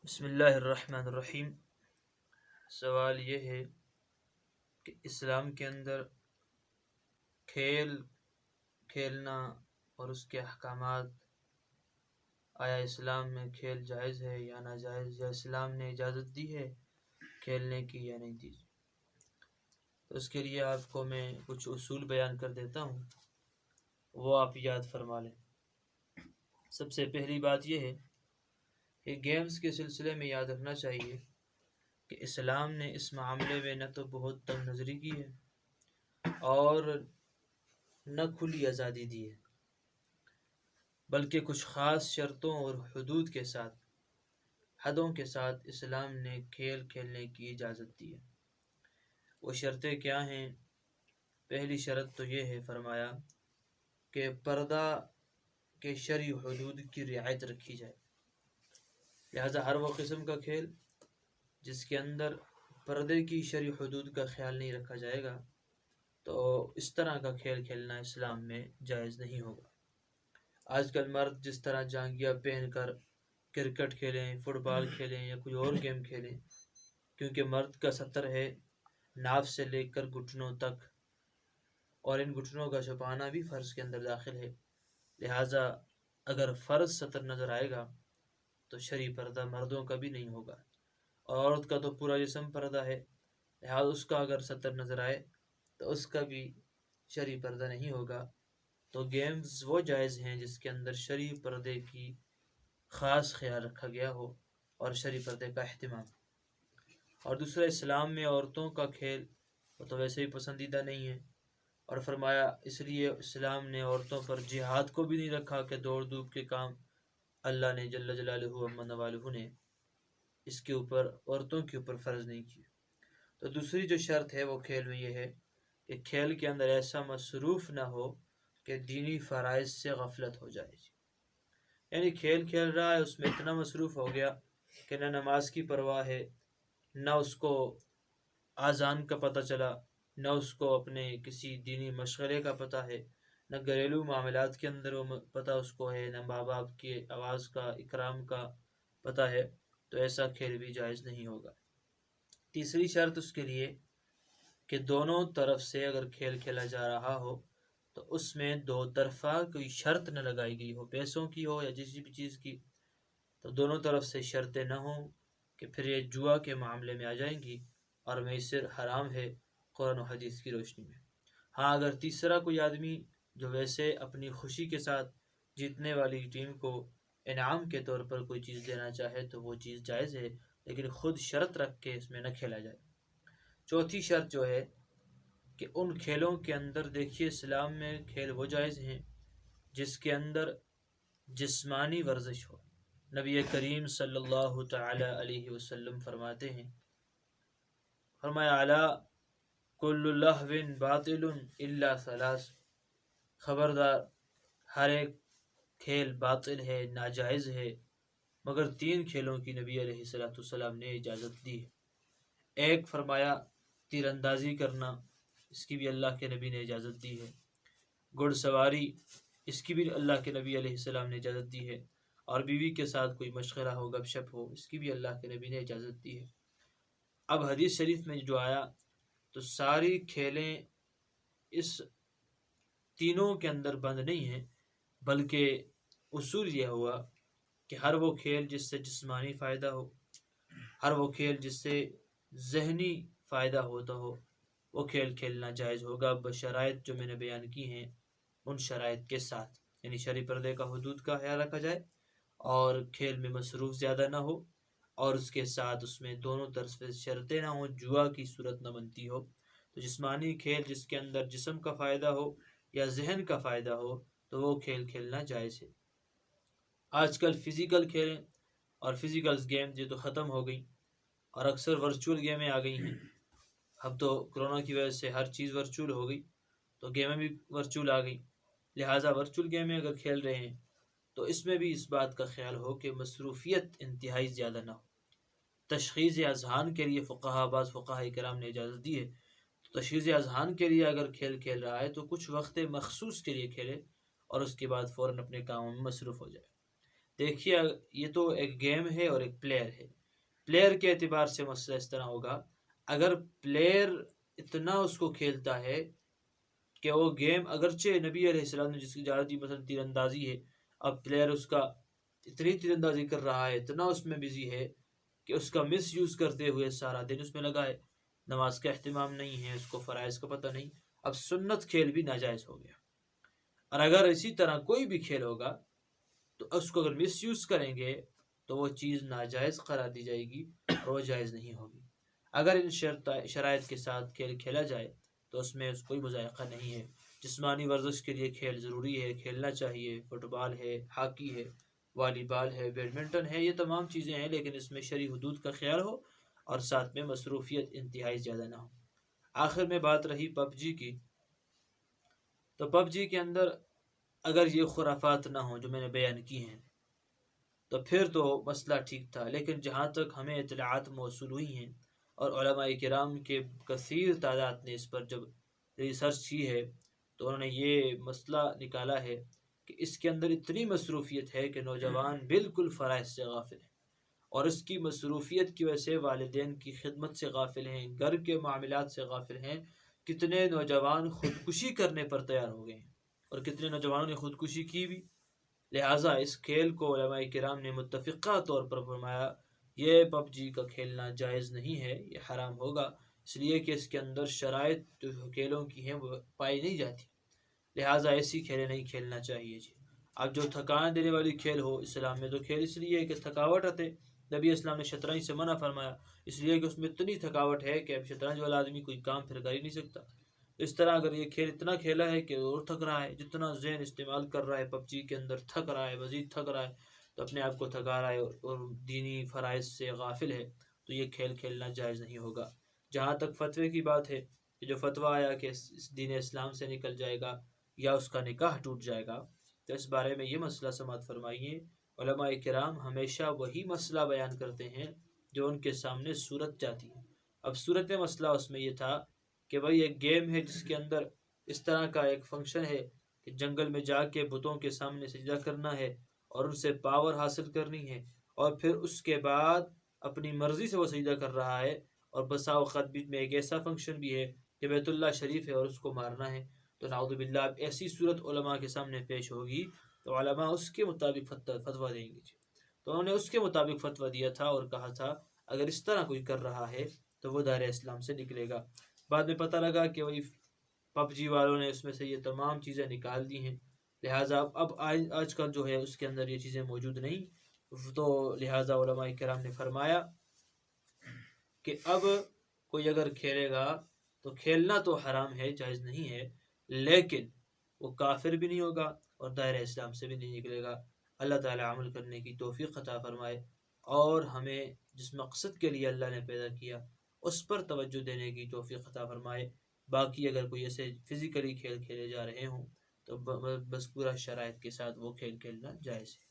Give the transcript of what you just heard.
بسم اللہ الرحمن الرحیم۔ سوال یہ ہے کہ اسلام کے اندر کھیل کھیلنا اور اس کے احکامات، آیا اسلام میں کھیل جائز ہے یا ناجائز، یا اسلام نے اجازت دی ہے کھیلنے کی یا نہیں دی؟ تو اس کے لیے آپ کو میں کچھ اصول بیان کر دیتا ہوں، وہ آپ یاد فرما لیں۔ سب سے پہلی بات یہ ہے کہ گیمز کے سلسلے میں یاد رکھنا چاہیے کہ اسلام نے اس معاملے میں نہ تو بہت تنگ نظری کی ہے اور نہ کھلی آزادی دی ہے، بلکہ کچھ خاص شرطوں اور حدود کے ساتھ، حدوں کے ساتھ اسلام نے کھیل کھیلنے کی اجازت دی ہے۔ وہ شرطیں کیا ہیں؟ پہلی شرط تو یہ ہے، فرمایا کہ پردہ کے شرعی حدود کی رعایت رکھی جائے، لہذا ہر وہ قسم کا کھیل جس کے اندر پردے کی شرعی حدود کا خیال نہیں رکھا جائے گا تو اس طرح کا کھیل کھیلنا اسلام میں جائز نہیں ہوگا۔ آج کل مرد جس طرح جانگیاں پہن کر کرکٹ کھیلیں، فٹ بال کھیلیں یا کوئی اور گیم کھیلیں، کیونکہ مرد کا سطر ہے ناف سے لے کر گھٹنوں تک، اور ان گھٹنوں کا چھپانا بھی فرض کے اندر داخل ہے، لہٰذا اگر فرض سطر نظر آئے گا تو شرعی پردہ مردوں کا بھی نہیں ہوگا، اور عورت کا تو پورا جسم پردہ ہے، لہٰذا اس کا اگر سطر نظر آئے تو اس کا بھی شرعی پردہ نہیں ہوگا۔ تو گیمز وہ جائز ہیں جس کے اندر شرعی پردے کی خاص خیال رکھا گیا ہو اور شرعی پردے کا اہتمام۔ اور دوسرا، اسلام میں عورتوں کا کھیل وہ تو ویسے ہی پسندیدہ نہیں ہے، اور فرمایا اس لیے اسلام نے عورتوں پر جہاد کو بھی نہیں رکھا کہ دوڑ دھوپ کے کام اللہ نے جل جلالہ و عز والہ نے اس کے اوپر، عورتوں کے اوپر فرض نہیں کیا۔ تو دوسری جو شرط ہے وہ کھیل میں یہ ہے کہ کھیل کے اندر ایسا مصروف نہ ہو کہ دینی فرائض سے غفلت ہو جائے، یعنی کھیل کھیل رہا ہے، اس میں اتنا مصروف ہو گیا کہ نہ نماز کی پرواہ ہے، نہ اس کو آذان کا پتہ چلا، نہ اس کو اپنے کسی دینی مشغلے کا پتہ ہے، نہ گھریلو معاملات کے اندر وہ پتہ اس کو ہے، نہ ماں باپ کی آواز کا، اکرام کا پتہ ہے، تو ایسا کھیل بھی جائز نہیں ہوگا۔ تیسری شرط اس کے لیے کہ دونوں طرف سے اگر کھیل کھیلا جا رہا ہو تو اس میں دو طرفہ کوئی شرط نہ لگائی گئی ہو، پیسوں کی ہو یا کسی بھی چیز کی، تو دونوں طرف سے شرطیں نہ ہوں کہ پھر یہ جوا کے معاملے میں آ جائیں گی اور میسر حرام ہے قرآن و حدیث کی روشنی میں۔ ہاں، اگر تیسرا کوئی آدمی جو ویسے اپنی خوشی کے ساتھ جیتنے والی ٹیم کو انعام کے طور پر کوئی چیز دینا چاہے تو وہ چیز جائز ہے، لیکن خود شرط رکھ کے اس میں نہ کھیلا جائے۔ چوتھی شرط جو ہے کہ ان کھیلوں کے اندر، دیکھیے اسلام میں کھیل وہ جائز ہیں جس کے اندر جسمانی ورزش ہو۔ نبی کریم صلی اللہ تعالی علیہ وسلم فرماتے ہیں، فرمایا الا کل لہو باطل الا ثلاث، خبردار ہر ایک کھیل باطل ہے، ناجائز ہے، مگر تین کھیلوں کی نبی علیہ السلام نے اجازت دی ہے۔ ایک، فرمایا تیر اندازی کرنا، اس کی بھی اللہ کے نبی نے اجازت دی ہے۔ گھڑ سواری، اس کی بھی اللہ کے نبی علیہ السلام نے اجازت دی ہے، اور بیوی کے ساتھ کوئی مشغلہ ہو، گپ شپ ہو، اس کی بھی اللہ کے نبی نے اجازت دی ہے۔ اب حدیث شریف میں جو آیا تو ساری کھیلیں اس تینوں کے اندر بند نہیں ہیں، بلکہ اصول یہ ہوا کہ ہر وہ کھیل جس سے جسمانی فائدہ ہو، ہر وہ کھیل جس سے ذہنی فائدہ ہوتا ہو، وہ کھیل کھیلنا جائز ہوگا، بشرائط جو میں نے بیان کی ہیں ان شرائط کے ساتھ، یعنی شرعی پردے کا حدود کا خیال رکھا جائے اور کھیل میں مصروف زیادہ نہ ہو، اور اس کے ساتھ اس میں دونوں طرف سے شرطیں نہ ہوں، جوا کی صورت نہ بنتی ہو۔ تو جسمانی کھیل جس کے اندر جسم کا فائدہ ہو یا ذہن کا فائدہ ہو تو وہ کھیل کھیلنا جائز ہے۔ آج کل فزیکل کھیلیں اور فزیکل گیم یہ تو ختم ہو گئی، اور اکثر ورچوئل گیمیں آ گئی ہیں۔ اب تو کرونا کی وجہ سے ہر چیز ورچوئل ہو گئی، تو گیمیں بھی ورچوئل آ گئی، لہٰذا ورچوئل گیمیں اگر کھیل رہے ہیں تو اس میں بھی اس بات کا خیال ہو کہ مصروفیت انتہائی زیادہ نہ ہو۔ تشخیص اذہان کے لیے بعض فقہاء کرام نے اجازت دی ہے، تو تشخیص اذہان کے لیے اگر کھیل کھیل رہا ہے تو کچھ وقت مخصوص کے لیے کھیلے اور اس کے بعد فوراً اپنے کاموں میں مصروف ہو جائے۔ دیکھیے، یہ تو ایک گیم ہے اور ایک پلیئر ہے، پلیئر کے اعتبار سے مسئلہ اس طرح ہوگا، اگر پلیئر اتنا اس کو کھیلتا ہے کہ وہ گیم، اگرچہ نبی علیہ السلام نے جس کی اجازت دی مثلا تیر اندازی ہے، اب پلیئر اس کا اتنی تیر اندازی کر رہا ہے، اتنا اس میں بزی ہے کہ اس کا مس یوز کرتے ہوئے سارا دن اس میں لگا ہے، نماز کا اہتمام نہیں ہے، اس کو فرائض کا پتہ نہیں، اب سنت کھیل بھی ناجائز ہو گیا۔ اور اگر اسی طرح کوئی بھی کھیل ہوگا تو اس کو اگر مس یوز کریں گے تو وہ چیز ناجائز قرار دی جائے گی اور وہ جائز نہیں ہوگی۔ اگر ان شرائط کے ساتھ کھیل کھیلا جائے تو اس میں کوئی مذائقہ نہیں ہے۔ جسمانی ورزش کے لیے کھیل ضروری ہے، کھیلنا چاہیے، فٹ بال ہے، ہاکی ہے، والی بال ہے، بیڈمنٹن ہے، یہ تمام چیزیں ہیں، لیکن اس میں شرعی حدود کا خیال ہو اور ساتھ میں مصروفیت انتہائی زیادہ نہ ہو۔ آخر میں بات رہی پب جی کی، تو پب جی کے اندر اگر یہ خرافات نہ ہوں جو میں نے بیان کی ہیں تو پھر تو مسئلہ ٹھیک تھا، لیکن جہاں تک ہمیں اطلاعات موصول ہوئی ہیں اور علماء کرام کے کثیر تعداد نے اس پر جب ریسرچ کی ہے تو انہوں نے یہ مسئلہ نکالا ہے کہ اس کے اندر اتنی مصروفیت ہے کہ نوجوان بالکل فرائض سے غافل ہیں، اور اس کی مصروفیت کی وجہ سے والدین کی خدمت سے غافل ہیں، گھر کے معاملات سے غافل ہیں۔ کتنے نوجوان خودکشی کرنے پر تیار ہو گئے ہیں اور کتنے نوجوانوں نے خودکشی کی بھی۔ لہٰذا اس کھیل کو علماء کرام نے متفقہ طور پر فرمایا یہ پب جی کا کھیلنا جائز نہیں ہے، یہ حرام ہوگا، اس لیے کہ اس کے اندر شرائط جو کھیلوں کی ہیں وہ پائی نہیں جاتی، لہٰذا ایسی کھیلیں نہیں کھیلنا چاہیے جی۔ اب جو تھکان دینے والی کھیل ہو، اسلام میں تو کھیل اس لیے کہ تھکاوٹ آتے، نبی اسلام نے شطرنج سے منع فرمایا اس لیے کہ اس میں اتنی تھکاوٹ ہے کہ اب شطرنج والا آدمی کوئی کام پھر کر ہی نہیں سکتا۔ اس طرح اگر یہ کھیل اتنا کھیلا ہے کہ اور تھک رہا ہے، جتنا ذہن استعمال کر رہا ہے پب جی کے اندر تھک رہا ہے، مزید تھک رہا ہے، تو اپنے آپ کو تھکا رہا ہے اور دینی فرائض سے غافل ہے، تو یہ کھیل کھیلنا جائز نہیں ہوگا۔ جہاں تک فتوے کی بات ہے کہ جو فتویٰ آیا کہ اس دین اسلام سے نکل جائے گا یا اس کا نکاح ٹوٹ جائے گا، تو اس بارے میں یہ مسئلہ سماعت فرمائیے، علماء کرام ہمیشہ وہی مسئلہ بیان کرتے ہیں جو ان کے سامنے صورت جاتی ہے۔ اب صورت مسئلہ اس میں یہ تھا کہ بھائی ایک گیم ہے جس کے اندر اس طرح کا ایک فنکشن ہے کہ جنگل میں جا کے بتوں کے سامنے سجدہ کرنا ہے اور ان سے پاور حاصل کرنی ہے، اور پھر اس کے بعد اپنی مرضی سے وہ سجدہ کر رہا ہے، اور بسا اوقات بیچ میں ایک ایسا فنکشن بھی ہے کہ بیت اللہ شریف ہے اور اس کو مارنا ہے، تو نعوذ باللہ اب ایسی صورت علماء کے سامنے پیش ہوگی تو علماء اس کے مطابق فتویٰ دیں گے۔ تو انہوں نے اس کے مطابق فتویٰ دیا تھا اور کہا تھا اگر اس طرح کوئی کر رہا ہے تو وہ دائرہ اسلام سے نکلے گا۔ بعد میں پتہ لگا کہ وہی پب جی والوں نے اس میں سے یہ تمام چیزیں نکال دی ہیں، لہٰذا اب آج کل جو ہے اس کے اندر یہ چیزیں موجود نہیں، تو لہٰذا علماء کرام نے فرمایا کہ اب کوئی اگر کھیلے گا تو کھیلنا تو حرام ہے، جائز نہیں ہے، لیکن وہ کافر بھی نہیں ہوگا اور دائرہ اسلام سے بھی نہیں نکلے گا۔ اللہ تعالیٰ عمل کرنے کی توفیق عطا فرمائے اور ہمیں جس مقصد کے لیے اللہ نے پیدا کیا اس پر توجہ دینے کی توفیق عطا فرمائے۔ باقی اگر کوئی ایسے فزیکلی کھیل کھیلے جا رہے ہوں تو بس پورا شرائط کے ساتھ وہ کھیل کھیلنا جائز ہے۔